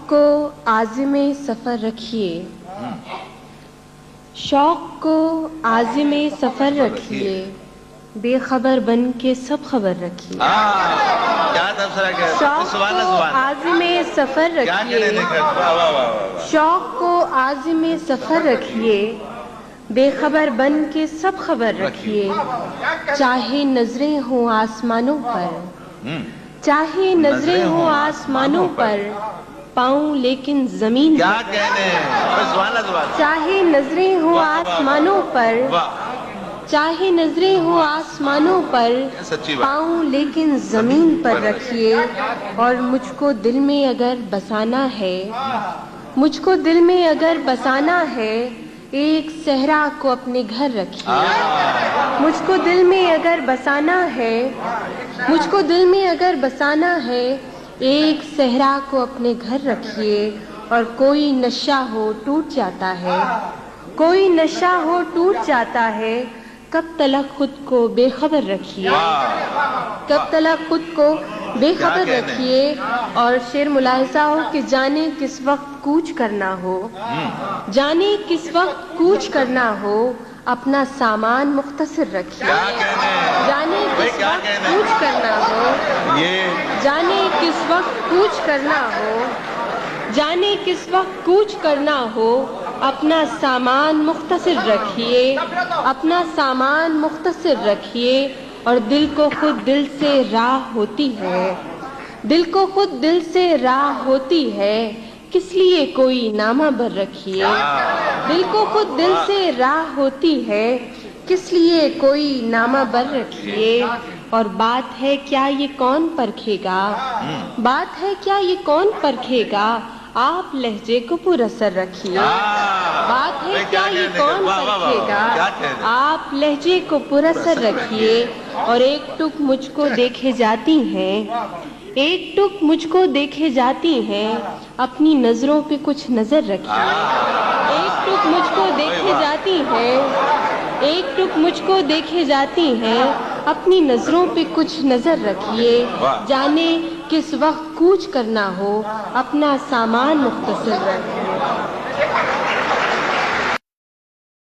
کو عازم سفر رکھیے، شوق کو عازم سفر رکھیے، بے خبر بن کے سب خبر رکھیے۔ شوق کو عازم سفر رکھیے، شوق کو عازم سفر رکھیے، بے خبر بن کے سب خبر رکھیے۔ چاہے نظریں ہوں آسمانوں پر، چاہے نظریں ہوں آسمانوں پر، پاؤں لیکن زمین پر۔ چاہے نظریں ہوں آسمانوں پر، چاہے نظریں ہوں آسمانوں پر، پاؤں لیکن زمین پر رکھیے۔ اور مجھ کو دل میں اگر بسانا ہے، مجھ کو دل میں اگر بسانا ہے، ایک صحرا کو اپنے گھر رکھیے۔ مجھ کو دل میں اگر بسانا ہے، مجھ کو دل میں اگر بسانا ہے، ایک صحرا کو اپنے گھر رکھیے۔ اور کوئی نشہ ہو ٹوٹ جاتا ہے، کوئی نشہ ہو ٹوٹ جاتا ہے، کب تلک خود کو بے خبر رکھیے، کب تلک خود کو بے خبر رکھیے۔ اور شعر ملاحظہ ہو کہ جانے کس وقت کوچ کرنا ہو، جانے کس وقت کوچ کرنا ہو، اپنا سامان مختصر رکھیے۔ جانے کس وقت کوچ کرنا ہو، جانے کس وقت کوچ کرنا ہو، جانے کس وقت کوچ کرنا ہو، اپنا سامان مختصر رکھیے، اپنا سامان مختصر رکھیے۔ اور دل کو خود دل سے راہ ہوتی ہے، دل کو خود دل سے راہ ہوتی ہے، کس لیے کوئی نامہ بر رکھیے۔ دل کو خود دل سے راہ ہوتی ہے، کس لیے کوئی نامہ بر رکھیے۔ اور بات ہے کیا یہ کون پرکھے گا، بات ہے کیا یہ کون پرکھے گا، آپ لہجے کو پر اثر رکھیے۔ بات ہے کیا یہ کون پرکھے گا، آپ لہجے کو پر اثر رکھیے۔ اور ایک ٹک مجھ کو دیکھے جاتی ہیں، ایک ٹک مجھ کو دیکھے جاتی ہیں، اپنی نظروں پہ کچھ نظر رکھیے۔ ایک ٹک مجھ کو دیکھے جاتی ہیں، ایک ٹک مجھ کو دیکھے جاتی ہیں، اپنی نظروں پہ کچھ نظر رکھیے۔ جانے کس وقت کوچ کرنا ہو، اپنا سامان مختصر رکھیے۔